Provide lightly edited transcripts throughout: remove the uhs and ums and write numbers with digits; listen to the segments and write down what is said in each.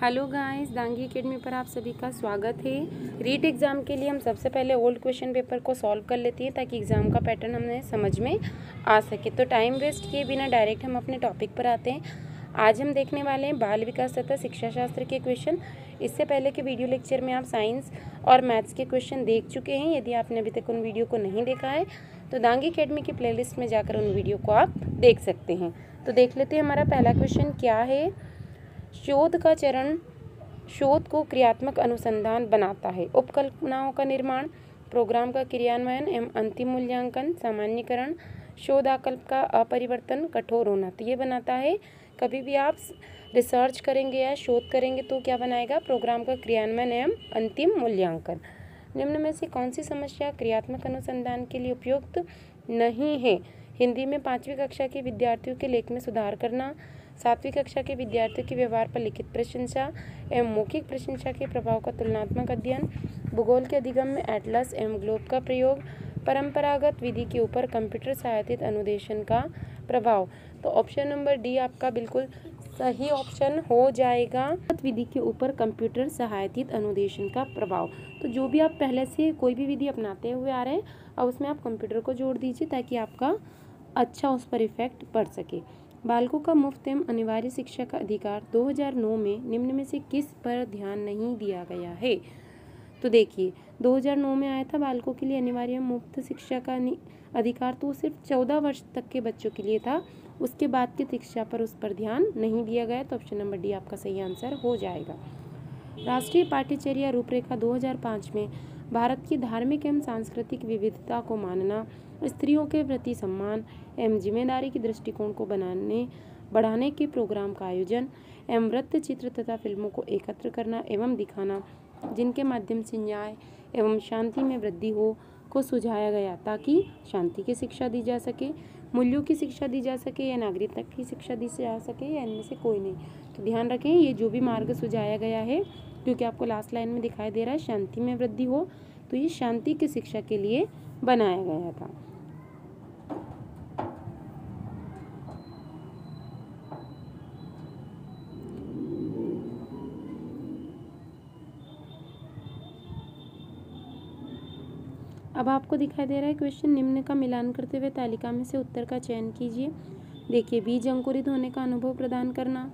Hello guys, Dangi academy पर आप सभी का स्वागत है। रीट एग्ज़ाम के लिए हम सबसे पहले ओल्ड क्वेश्चन पेपर को सॉल्व कर लेते हैं ताकि एग्ज़ाम का पैटर्न हमें समझ में आ सके। तो टाइम वेस्ट किए बिना डायरेक्ट हम अपने टॉपिक पर आते हैं। आज हम देखने वाले हैं बाल विकास तथा शिक्षा शास्त्र के क्वेश्चन। इससे पहले के वीडियो लेक्चर में आप साइंस और मैथ्स के क्वेश्चन देख चुके हैं। यदि आपने अभी तक उन वीडियो को नहीं देखा है तो दांगी एकेडमी की प्लेलिस्ट में जाकर उन वीडियो को आप देख सकते हैं। तो देख लेते हैं हमारा पहला क्वेश्चन क्या है। शोध का चरण शोध को क्रियात्मक अनुसंधान बनाता है। उपकल्पनाओं का निर्माण, प्रोग्राम का क्रियान्वयन एवं अंतिम मूल्यांकन, सामान्यीकरण, शोध आकल्प का अपरिवर्तन, कठोर होना। तो ये बनाता है। कभी भी आप रिसर्च करेंगे या शोध करेंगे तो क्या बनाएगा? प्रोग्राम का क्रियान्वयन एवं अंतिम मूल्यांकन। निम्न में से कौन सी समस्या क्रियात्मक अनुसंधान के लिए उपयुक्त नहीं है? हिंदी में 5वीं कक्षा के विद्यार्थियों के लेख में सुधार करना, 7वीं कक्षा के विद्यार्थियों के व्यवहार पर लिखित प्रशंसा एवं मौखिक प्रशंसा के प्रभाव का तुलनात्मक अध्ययन, भूगोल के अधिगम में एटलस एवं ग्लोब का प्रयोग, परंपरागत विधि के ऊपर कंप्यूटर सहायतित अनुदेशन का प्रभाव। तो ऑप्शन नंबर डी आपका बिल्कुल सही ऑप्शन हो जाएगा। विधि के ऊपर कंप्यूटर सहायतित अनुदेशन का प्रभाव। तो जो भी आप पहले से कोई भी विधि अपनाते हुए आ रहे हैं, अब उसमें आप कंप्यूटर को जोड़ दीजिए ताकि आपका अच्छा उस पर इफेक्ट पड़ सके। बालकों का मुफ्त एवं अनिवार्य शिक्षा का अधिकार 2009 में निम्न में से किस पर ध्यान नहीं दिया गया है? तो देखिए 2009 में आया था बालकों के लिए अनिवार्य मुफ्त शिक्षा का अधिकार, तो सिर्फ 14 वर्ष तक के बच्चों के लिए था। उसके बाद की शिक्षा पर उस पर ध्यान नहीं दिया गया। तो ऑप्शन नंबर डी आपका सही आंसर हो जाएगा। राष्ट्रीय पाठ्यचर्या रूपरेखा 2005 में भारत की धार्मिक एवं सांस्कृतिक विविधता को मानना, स्त्रियों के प्रति सम्मान एवं जिम्मेदारी के दृष्टिकोण को बढ़ाने के प्रोग्राम का आयोजन एवं वृत्त चित्र तथा फिल्मों को एकत्र करना एवं दिखाना जिनके माध्यम से न्याय एवं शांति में वृद्धि हो को सुझाया गया, ताकि शांति की शिक्षा दी जा सके, मूल्यों की शिक्षा दी जा सके या नागरिकता की शिक्षा दी जा सके, या इनमें से कोई नहीं। तो ध्यान रखें, ये जो भी मार्ग सुझाया गया है, क्योंकि आपको लास्ट लाइन में दिखाई दे रहा है शांति में वृद्धि हो, तो ये शांति की शिक्षा के लिए बनाया गया था। अब आपको दिखाई दे रहा है क्वेश्चन, निम्न का मिलान करते हुए तालिका में से उत्तर का चयन कीजिए। देखिए, बीज अंकुरित होने का अनुभव प्रदान करना,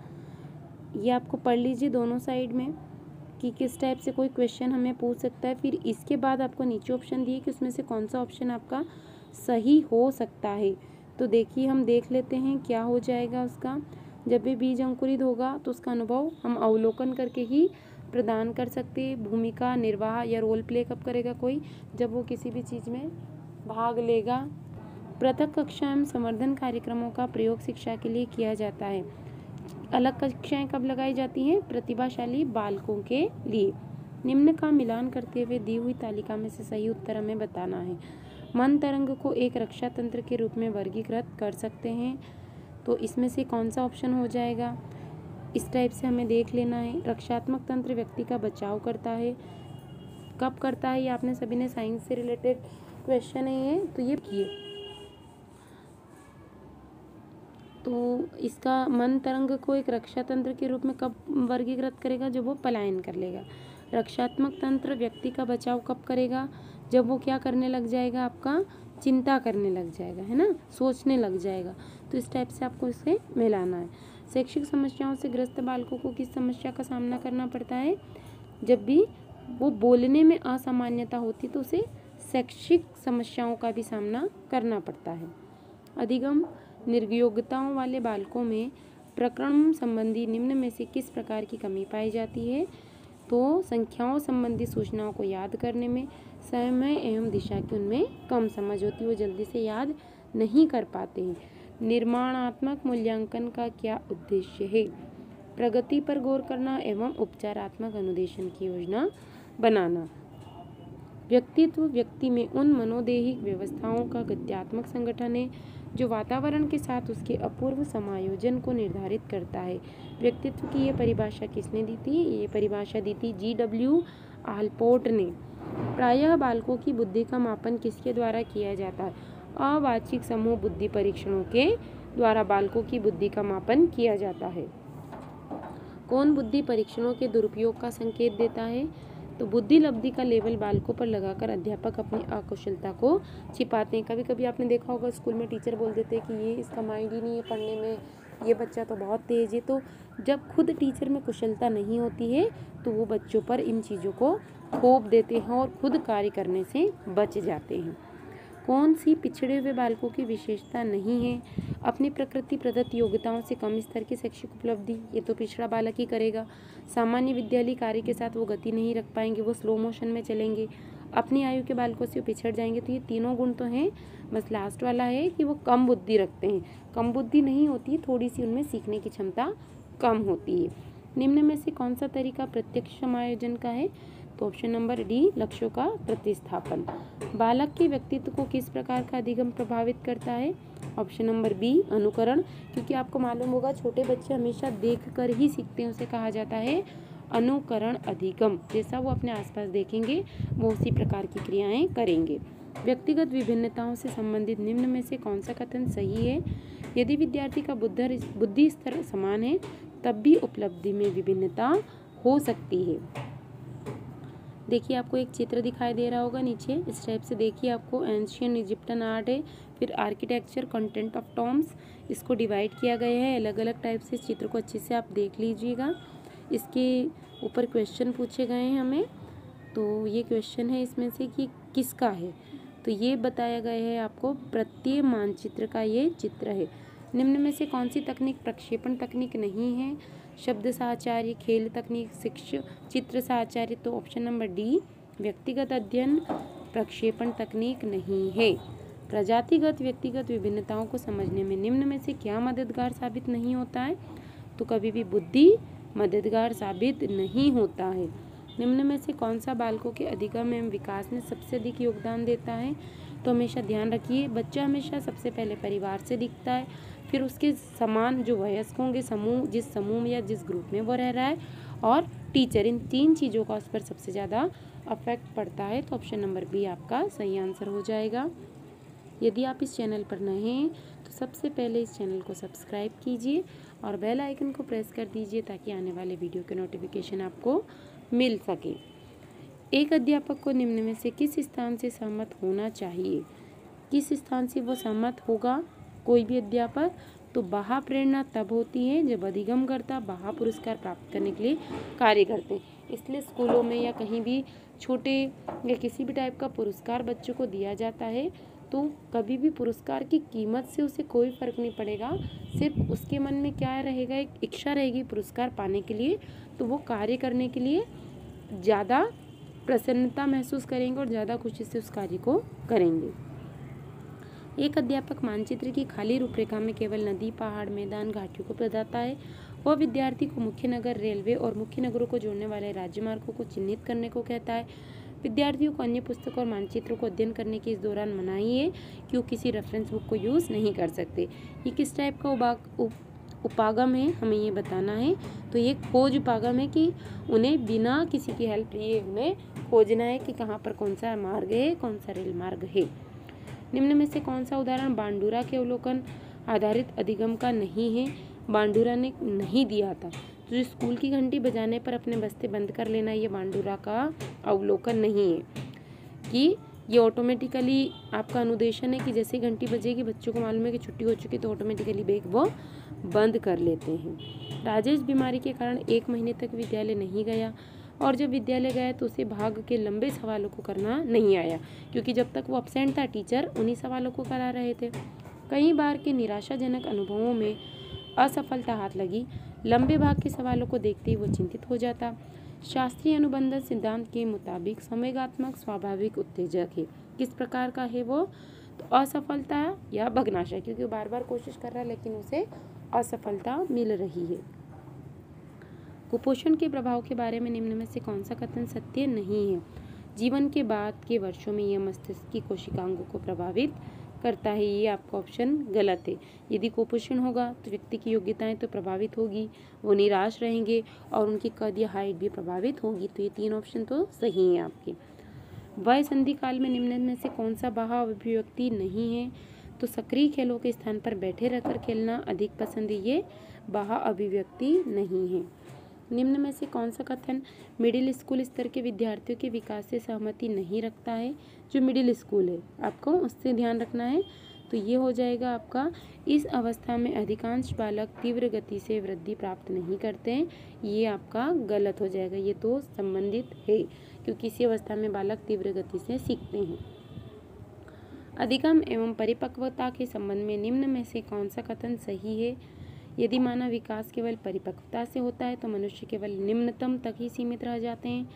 ये आपको पढ़ लीजिए दोनों साइड में कि किस टाइप से कोई क्वेश्चन हमें पूछ सकता है। फिर इसके बाद आपको नीचे ऑप्शन दिए कि उसमें से कौन सा ऑप्शन आपका सही हो सकता है। तो देखिए, हम देख लेते हैं क्या हो जाएगा उसका। जब भी बीज अंकुरित होगा तो उसका अनुभव हम अवलोकन करके ही प्रदान कर सकते हैं। भूमिका निर्वाह या रोल प्ले कब करेगा कोई? जब वो किसी भी चीज़ में भाग लेगा। पृथक कक्षा एवं संवर्धन कार्यक्रमों का प्रयोग शिक्षा के लिए किया जाता है। अलग कक्षाएं कब लगाई जाती हैं? प्रतिभाशाली बालकों के लिए। निम्न का मिलान करते हुए दी हुई तालिका में से सही उत्तर हमें बताना है। मन तरंग को एक रक्षा तंत्र के रूप में वर्गीकृत कर सकते हैं, तो इसमें से कौन सा ऑप्शन हो जाएगा? इस टाइप से हमें देख लेना है। रक्षात्मक तंत्र व्यक्ति का बचाव करता है। कब करता है? ये आपने सभी ने साइंस से रिलेटेड क्वेश्चन है ये, तो ये किए। तो इसका मन तरंग को एक रक्षा तंत्र के रूप में कब वर्गीकृत करेगा? जब वो पलायन कर लेगा। रक्षात्मक तंत्र व्यक्ति का बचाव कब करेगा? जब वो क्या करने लग जाएगा? आपका चिंता करने लग जाएगा, है ना, सोचने लग जाएगा। तो इस टाइप से आपको इसे मिलाना है। शैक्षिक समस्याओं से ग्रस्त बालकों को किस समस्या का सामना करना पड़ता है? जब भी वो बोलने में असामान्यता होती तो उसे शैक्षिक समस्याओं का भी सामना करना पड़ता है। अधिगम निर्योग्यताओं वाले बालकों में प्रकरण संबंधी निम्न में से किस प्रकार की कमी पाई जाती है? तो संख्याओं संबंधी सूचनाओं को याद करने में, समय एवं दिशा की उनमें कम समझ होती है, वो जल्दी से याद नहीं कर पाते हैं। निर्माणात्मक मूल्यांकन का क्या उद्देश्य है? प्रगति पर गौर करना एवं उपचारात्मक अनुदेशन की योजना बनाना। व्यक्तित्व व्यक्ति में उन मनोदेहिक व्यवस्थाओं का गत्यात्मक संगठन है जो वातावरण के साथ उसके अपूर्व समायोजन को निर्धारित करता है। व्यक्तित्व की ये परिभाषा किसने दी थी? ये परिभाषा दी थी G.W. आलपोर्ट ने। प्रायः बालकों की बुद्धि का मापन किसके द्वारा किया जाता है? अवाचिक समूह बुद्धि परीक्षणों के द्वारा बालकों की बुद्धि का मापन किया जाता है। कौन बुद्धि परीक्षणों के दुरुपयोग का संकेत देता है? तो बुद्धि लब्धि का लेबल बालकों पर लगाकर अध्यापक अपनी अकुशलता को छिपाते हैं। कभी कभी आपने देखा होगा स्कूल में टीचर बोल देते हैं कि ये इसका माइंड ही नहीं है पढ़ने में, ये बच्चा तो बहुत तेज है। तो जब खुद टीचर में कुशलता नहीं होती है तो वो बच्चों पर इन चीज़ों को थोप देते हैं और खुद कार्य करने से बच जाते हैं। कौन सी पिछड़े हुए बालकों की विशेषता नहीं है? अपनी प्रकृति प्रदत्त योग्यताओं से कम स्तर की शैक्षिक उपलब्धि, ये तो पिछड़ा बालक ही करेगा। सामान्य विद्यालय कार्य के साथ वो गति नहीं रख पाएंगे, वो स्लो मोशन में चलेंगे। अपनी आयु के बालकों से पिछड़ जाएंगे। तो ये तीनों गुण तो हैं, बस लास्ट वाला है कि वो कम बुद्धि रखते हैं। कम बुद्धि नहीं होती, थोड़ी सी उनमें सीखने की क्षमता कम होती है। निम्न में से कौन सा तरीका प्रत्यक्ष समायोजन का है? तो ऑप्शन नंबर डी, लक्ष्यों का प्रतिस्थापन। बालक के व्यक्तित्व को किस प्रकार का अधिगम प्रभावित करता है? ऑप्शन नंबर बी, अनुकरण। क्योंकि आपको मालूम होगा छोटे बच्चे हमेशा देखकर ही सीखते हैं, उसे कहा जाता है अनुकरण अधिगम। जैसा वो अपने आसपास देखेंगे वो उसी प्रकार की क्रियाएं करेंगे। व्यक्तिगत विभिन्नताओं से संबंधित निम्न में से कौन सा कथन सही है? यदि विद्यार्थी का बुद्धि स्तर समान है तब भी उपलब्धि में विभिन्नता हो सकती है। देखिए आपको एक चित्र दिखाई दे रहा होगा नीचे, इस टाइप से देखिए आपको एंशियन इजिप्टियन आर्ट है, फिर आर्किटेक्चर, कंटेंट ऑफ टॉम्स, इसको डिवाइड किया गया है अलग अलग टाइप से। इस चित्र को अच्छे से आप देख लीजिएगा। इसके ऊपर क्वेश्चन पूछे गए हैं हमें, तो ये क्वेश्चन है इसमें से कि किसका है, तो ये बताया गया है आपको प्रत्यय मानचित्र का ये चित्र है। निम्न में से कौन सी तकनीक प्रक्षेपण तकनीक नहीं है? शब्द साहचर्य, खेल तकनीक, शिक्षक चित्र साहचर्य। तो ऑप्शन नंबर डी, व्यक्तिगत अध्ययन प्रक्षेपण तकनीक नहीं है। प्रजातिगत व्यक्तिगत विभिन्नताओं को समझने में निम्न में से क्या मददगार साबित नहीं होता है? तो कभी भी बुद्धि मददगार साबित नहीं होता है। निम्न में से कौन सा बालकों के अधिगम एवं विकास में सबसे अधिक योगदान देता है? तो हमेशा ध्यान रखिए, बच्चा हमेशा सबसे पहले परिवार से दिखता है, फिर उसके समान जो वयस्क होंगे, समूह, जिस समूह में या जिस ग्रुप में वो रह रहा है, और टीचर, इन तीन चीज़ों का उस पर सबसे ज़्यादा अफेक्ट पड़ता है। तो ऑप्शन नंबर बी आपका सही आंसर हो जाएगा। यदि आप इस चैनल पर नए हैं तो सबसे पहले इस चैनल को सब्सक्राइब कीजिए और बेल आइकन को प्रेस कर दीजिए ताकि आने वाले वीडियो के नोटिफिकेशन आपको मिल सके। एक अध्यापक को निम्न में से किस स्थान से सहमत होना चाहिए? किस स्थान से वो सहमत होगा कोई भी अध्यापक? तो बाह्य प्रेरणा तब होती है जब अधिगमकर्ता बाह्य पुरस्कार प्राप्त करने के लिए कार्य करते हैं। इसलिए स्कूलों में या कहीं भी छोटे या किसी भी टाइप का पुरस्कार बच्चों को दिया जाता है तो कभी भी पुरस्कार की कीमत से उसे कोई फर्क नहीं पड़ेगा, सिर्फ उसके मन में क्या रहेगा, एक इच्छा रहेगी पुरस्कार पाने के लिए, तो वो कार्य करने के लिए ज़्यादा प्रसन्नता महसूस करेंगे और ज़्यादा खुशी से उस कार्य को करेंगे। एक अध्यापक मानचित्र की खाली रूपरेखा में केवल नदी, पहाड़, मैदान, घाटियों को बताता है। वह विद्यार्थी को मुख्य नगर, रेलवे और मुख्य नगरों को जोड़ने वाले राज्य मार्गों को चिन्हित करने को कहता है। विद्यार्थियों को अन्य पुस्तकों और मानचित्रों को अध्ययन करने की इस दौरान मनाही है कि वो किसी रेफरेंस बुक को यूज़ नहीं कर सकते। ये किस टाइप का उपागम है हमें ये बताना है। तो ये खोज उपागम है कि उन्हें बिना किसी की हेल्प लिए उन्हें खोजना है कि कहाँ पर कौन सा मार्ग है, कौन सा रेल मार्ग है। निम्न में से कौन सा उदाहरण बांडुरा के अवलोकन आधारित अधिगम का नहीं है? बांडुरा ने नहीं दिया था, तो जो स्कूल की घंटी बजाने पर अपने बस्ते बंद कर लेना, ये बांडुरा का अवलोकन नहीं है कि ये ऑटोमेटिकली आपका अनुदेशन है कि जैसे घंटी बजेगी बच्चों को मालूम है कि छुट्टी हो चुकी तो ऑटोमेटिकली बैग वो बंद कर लेते हैं। राजेश बीमारी के कारण 1 महीने तक विद्यालय नहीं गया और जब विद्यालय गया तो उसे भाग के लंबे सवालों को करना नहीं आया, क्योंकि जब तक वो अपसेंट था टीचर उन्हीं सवालों को करा रहे थे। कई बार के निराशाजनक अनुभवों में असफलता हाथ लगी। लंबे भाग के सवालों को देखते ही वो चिंतित हो जाता। शास्त्रीय अनुबंधन सिद्धांत के मुताबिक संवेगात्मक स्वाभाविक उत्तेजक है। किस प्रकार का है वो? तो असफलता या भग्नाशय, क्योंकि वो बार बार कोशिश कर रहा है लेकिन उसे असफलता मिल रही है। कुपोषण के प्रभाव के बारे में निम्न में से कौन सा कथन सत्य नहीं है? जीवन के बाद के वर्षों में यह मस्तिष्क की कोशिकांगों को प्रभावित करता है, ये आपका ऑप्शन गलत है। यदि कुपोषण होगा तो व्यक्ति की योग्यताएं तो प्रभावित होगी, वो निराश रहेंगे और उनकी कद या हाइट भी प्रभावित होगी। तो ये 3 ऑप्शन तो सही हैं आपके। वय संधि काल में निम्न में से कौन सा बाह्य अभिव्यक्ति नहीं है? तो सक्रिय खेलों के स्थान पर बैठे रहकर खेलना अधिक पसंद है, ये बाह्य अभिव्यक्ति नहीं है। निम्न में से कौन सा कथन मिडिल स्कूल स्तर के विद्यार्थियों के विकास से सहमति नहीं रखता है? जो मिडिल स्कूल है आपको उससे ध्यान रखना है। तो ये हो जाएगा आपका, इस अवस्था में अधिकांश बालक तीव्र गति से वृद्धि प्राप्त नहीं करते हैं। ये आपका गलत हो जाएगा, ये तो संबंधित है क्योंकि इसी अवस्था में बालक तीव्र गति से सीखते हैं। अधिगम एवं परिपक्वता के संबंध में निम्न में से कौन सा कथन सही है? यदि मानव विकास केवल परिपक्वता से होता है तो मनुष्य केवल निम्नतम तक ही सीमित रह जाते हैं।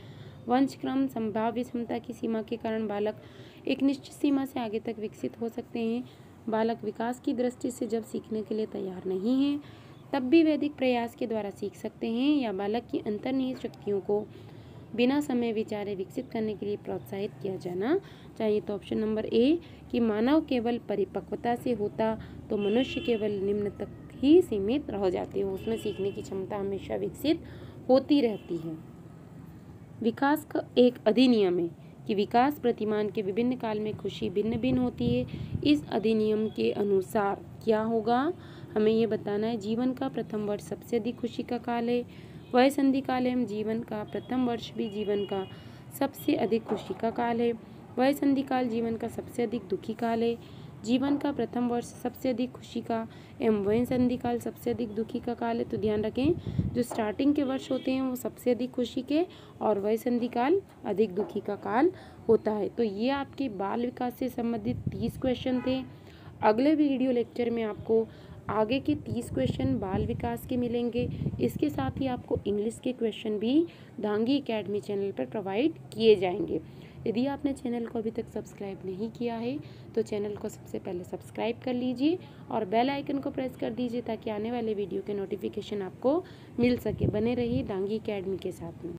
वंशक्रम संभाव्य क्षमता की सीमा के कारण बालक एक निश्चित सीमा से आगे तक विकसित हो सकते हैं। बालक विकास की दृष्टि से जब सीखने के लिए तैयार नहीं है तब भी वैदिक प्रयास के द्वारा सीख सकते हैं, या बालक की अंतर्निहित शक्तियों को बिना समय विचारे विकसित करने के लिए प्रोत्साहित किया जाना चाहिए। तो ऑप्शन नंबर ए कि मानव केवल परिपक्वता से होता तो मनुष्य केवल निम्न तक ही सीमित रह जाते हैं, उसमें सीखने की क्षमता हमेशा विकसित होती रहती है। विकास का एक अधिनियम है कि विकास प्रतिमान के विभिन्न काल में खुशी भिन्न भिन्न होती है। इस अधिनियम के अनुसार क्या होगा, हमें ये बताना है। जीवन का प्रथम वर्ष सबसे अधिक खुशी का काल है। वह संधि काल है, जीवन का प्रथम वर्ष भी जीवन का सबसे अधिक खुशी का काल है। वह संधि काल जीवन का सबसे अधिक दुखी काल है। जीवन का प्रथम वर्ष सबसे अधिक खुशी का एवं वह संधि काल सबसे अधिक दुखी का काल है। तो ध्यान रखें, जो स्टार्टिंग के वर्ष होते हैं वो सबसे अधिक खुशी के और वह संधि काल अधिक दुखी का काल होता है। तो ये आपके बाल विकास से संबंधित 30 क्वेश्चन थे। अगले वीडियो लेक्चर में आपको आगे के 30 क्वेश्चन बाल विकास के मिलेंगे। इसके साथ ही आपको इंग्लिश के क्वेश्चन भी दांगी एकेडमी चैनल पर प्रोवाइड किए जाएंगे। यदि आपने चैनल को अभी तक सब्सक्राइब नहीं किया है तो चैनल को सबसे पहले सब्सक्राइब कर लीजिए और बेल आइकन को प्रेस कर दीजिए ताकि आने वाले वीडियो के नोटिफिकेशन आपको मिल सके। बने रहिए दांगी एकेडमी के साथ में।